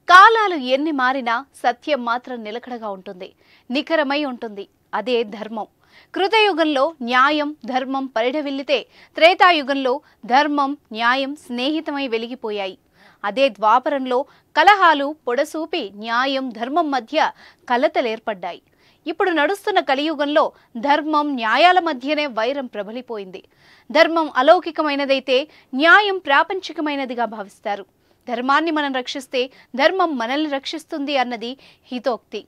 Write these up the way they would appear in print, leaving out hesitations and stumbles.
కాలాలు ఎన్ని మారినా సత్యం మాత్రం నిలకడగా ఉంటుంది, నిఖరమై ఉంటుంది. అదే ధర్మం. కృతయుగంలో న్యాయం ధర్మం పరిఢవిల్లితే త్రేతాయుగంలో ధర్మం న్యాయం స్నేహితమై వెలిగిపోయాయి. అదే ద్వాపరంలో కలహాలు పొడసూపి న్యాయం ధర్మం మధ్య కలతలేర్పడ్డాయి. ఇప్పుడు నడుస్తున్న కలియుగంలో ధర్మం న్యాయాల మధ్యనే వైరం ప్రబలిపోయింది. ధర్మం అలౌకికమైనదైతే న్యాయం ప్రాపంచికమైనదిగా భావిస్తారు. ధర్మాన్ని మనం రక్షిస్తే ధర్మం మనల్ని రక్షిస్తుంది అన్నది హితోక్తి.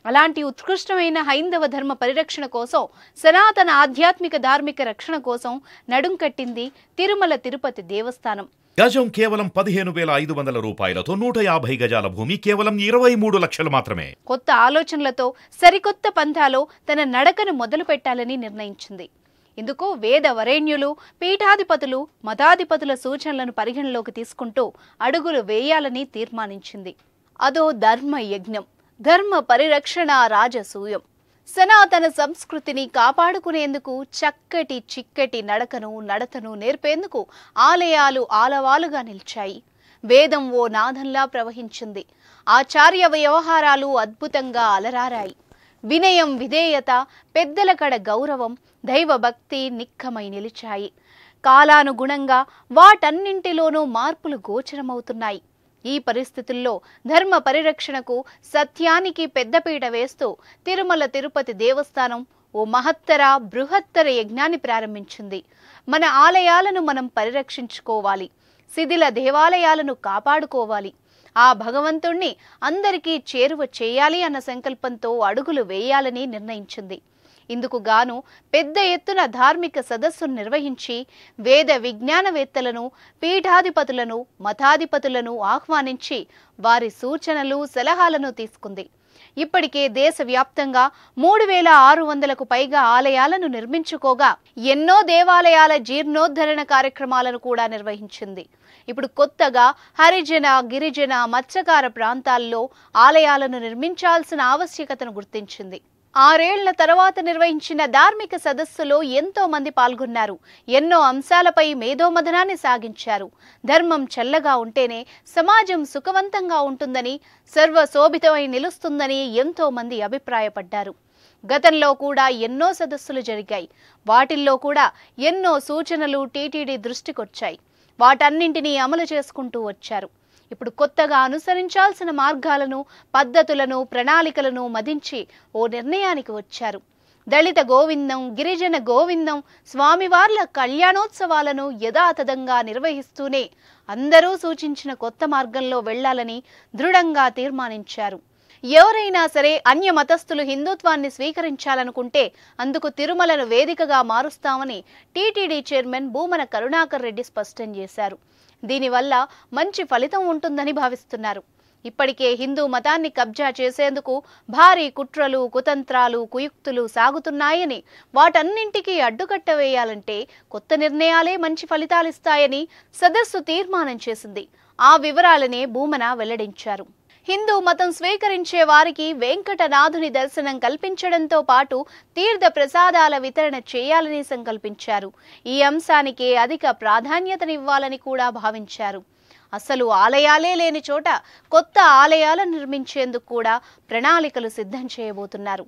అలాంటి ఉత్కృష్టమైన హైందవ ధర్మ పరిరక్షణ కోసం, సనాతన ఆధ్యాత్మిక ధార్మిక రక్షణ కోసం నడుం కట్టింది తిరుమల తిరుపతి దేవస్థానం. గజం కేవలం 15,500 రూపాయలతో 150 గజాల భూమి కేవలం 23 లక్షలు మాత్రమే. కొత్త ఆలోచనలతో సరికొత్త పంథాలో తన నడకను మొదలు పెట్టాలని నిర్ణయించింది. ఇందుకు వేద వరేణ్యులు, పీఠాధిపతులు, మతాధిపతుల సూచనలను పరిగణలోకి తీసుకుంటూ అడుగులు వేయాలని తీర్మానించింది. అదో ధర్మ యజ్ఞం, ధర్మ పరిరక్షణ రాజసూయం. సనాతన సంస్కృతిని కాపాడుకునేందుకు చక్కటి చిక్కటి నడతను నేర్పేందుకు ఆలయాలు ఆలవాలుగా నిలిచాయి. వేదం ఓ నాదంలా ప్రవహించింది. ఆచార్య వ్యవహారాలు అద్భుతంగా అలరారాయి. వినయం విధేయత, పెద్దల కడ గౌరవం, దైవభక్తి నిక్కమై నిలిచాయి. కాలానుగుణంగా వాటన్నింటిలోనూ మార్పులు గోచరమవుతున్నాయి. ఈ పరిస్థితుల్లో ధర్మ పరిరక్షణకు, సత్యానికి పెద్దపీట వేస్తూ తిరుమల తిరుపతి దేవస్థానం ఓ బృహత్తర యజ్ఞాన్ని ప్రారంభించింది. మన ఆలయాలను మనం పరిరక్షించుకోవాలి, శిథిల దేవాలయాలను కాపాడుకోవాలి, ఆ భగవంతుణ్ణి అందరికీ చేరువ చేయాలి అన్న సంకల్పంతో అడుగులు వేయాలని నిర్ణయించింది. ఇందుకు గాను పెద్ద ఎత్తున ధార్మిక సదస్సును నిర్వహించి వేద విజ్ఞానవేత్తలను, పీఠాధిపతులను, మతాధిపతులను ఆహ్వానించి వారి సూచనలు సలహాలను తీసుకుంది. ఇప్పటికే దేశవ్యాప్తంగా 3,600కు పైగా ఆలయాలను నిర్మించుకోగా ఎన్నో దేవాలయాల జీర్ణోద్ధరణ కార్యక్రమాలను కూడా నిర్వహించింది. ఇప్పుడు కొత్తగా హరిజన, గిరిజన, మత్స్యకార ప్రాంతాల్లో ఆలయాలను నిర్మించాల్సిన ఆవశ్యకతను గుర్తించింది. 6 ఏళ్ల తర్వాత నిర్వహించిన ధార్మిక సదస్సులో ఎంతో మంది పాల్గొన్నారు. ఎన్నో అంశాలపై మేధోమథనాన్ని సాగించారు. ధర్మం చల్లగా ఉంటేనే సమాజం సుఖవంతంగా ఉంటుందని, సర్వశోభితమై నిలుస్తుందని ఎంతో మంది అభిప్రాయపడ్డారు. గతంలో కూడా ఎన్నో సదస్సులు జరిగాయి. వాటిల్లో కూడా ఎన్నో సూచనలు టీటీడీ దృష్టికొచ్చాయి. వాటన్నింటినీ అమలు చేసుకుంటూ వచ్చారు. ఇప్పుడు కొత్తగా అనుసరించాల్సిన మార్గాలను, పద్ధతులను, ప్రణాళికలను మదించి ఓ నిర్ణయానికి వచ్చారు. దళిత గోవిందం, గిరిజన గోవిందం, స్వామివార్ల కళ్యాణోత్సవాలను యథాతథంగా నిర్వహిస్తూనే అందరూ సూచించిన కొత్త మార్గంలో వెళ్లాలని దృఢంగా తీర్మానించారు. ఎవరైనా సరే అన్య మతస్థులు హిందుత్వాన్ని స్వీకరించాలనుకుంటే అందుకు తిరుమలను వేదికగా మారుస్తామని టీటీడీ చైర్మన్ భూమన కరుణాకర్ రెడ్డి స్పష్టం చేశారు. దీనివల్ల మంచి ఫలితం ఉంటుందని భావిస్తున్నారు. ఇప్పటికే హిందూ మతాన్ని కబ్జా చేసేందుకు భారీ కుట్రలు, కుతంత్రాలు, కుయుక్తులు సాగుతున్నాయని, వాటన్నింటికీ అడ్డుకట్ట వేయాలంటే కొత్త నిర్ణయాలే మంచి ఫలితాలిస్తాయని సదస్సు తీర్మానం చేసింది. ఆ వివరాలనే భూమన వెల్లడించారు. హిందూ మతం స్వీకరించే వారికి వెంకటనాథుని దర్శనం కల్పించడంతో పాటు తీర్థ ప్రసాదాల వితరణ చేయాలని సంకల్పించారు. ఈ అంశానికే అధిక ప్రాధాన్యతనివ్వాలని కూడా భావించారు. అసలు ఆలయాలే లేని చోట కొత్త ఆలయాలను నిర్మించేందుకు కూడా ప్రణాళికలు సిద్ధం చేయబోతున్నారు.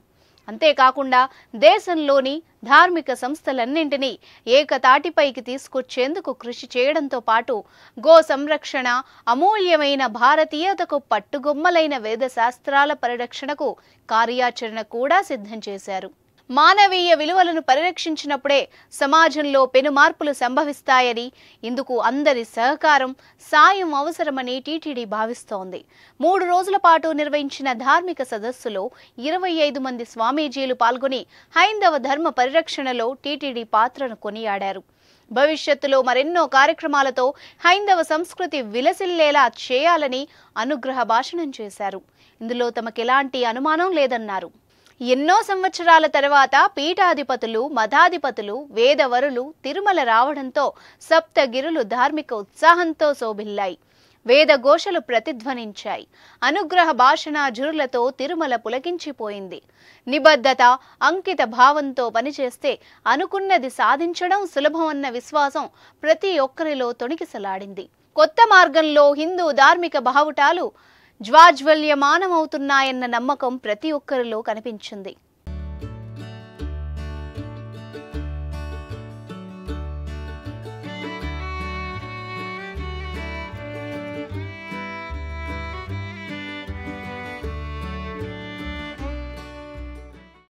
అంతేకాకుండా దేశంలోని ధార్మిక సంస్థలన్నింటినీ ఏకతాటిపైకి తీసుకొచ్చేందుకు కృషి చేయడంతో పాటు గో సంరక్షణ, అమూల్యమైన భారతీయతకు పట్టుగొమ్మలైన వేద శాస్త్రాల పరిరక్షణకు కార్యాచరణ కూడా సిద్ధం చేశారు. మానవీయ విలువలను పరిరక్షించినప్పుడే సమాజంలో పెను మార్పులు సంభవిస్తాయని, ఇందుకు అందరి సహకారం, సాయం అవసరమని టీటీడీ భావిస్తోంది. 3 రోజుల పాటు నిర్వహించిన ధార్మిక సదస్సులో 25 మంది స్వామీజీలు పాల్గొని హైందవ ధర్మ పరిరక్షణలో టీటీడీ పాత్రను కొనియాడారు. భవిష్యత్తులో మరెన్నో కార్యక్రమాలతో హైందవ సంస్కృతి విలసిల్లేలా చేయాలని అనుగ్రహ భాషణం చేశారు. ఇందులో తమకెలాంటి అనుమానం లేదన్నారు. ఎన్నో సంవత్సరాల తర్వాత పీఠాధిపతులు, మతాధిపతులు, వేదవరులు తిరుమల రావడంతో సప్తగిరులు ధార్మిక ఉత్సాహంతో శోభిల్లాయి. వేదఘోషలు ప్రతిధ్వనించాయి. అనుగ్రహ భాషణాజురులతో తిరుమల పులకించిపోయింది. నిబద్ధత, అంకిత భావంతో పనిచేస్తే అనుకున్నది సాధించడం సులభమన్న విశ్వాసం ప్రతి ఒక్కరిలో తొణికిసలాడింది. కొత్త మార్గంలో హిందూ ధార్మిక బావుటాలు జ్వాజ్వల్యమానమవుతున్నాయన్న నమ్మకం ప్రతి ఒక్కరిలో కనిపించింది.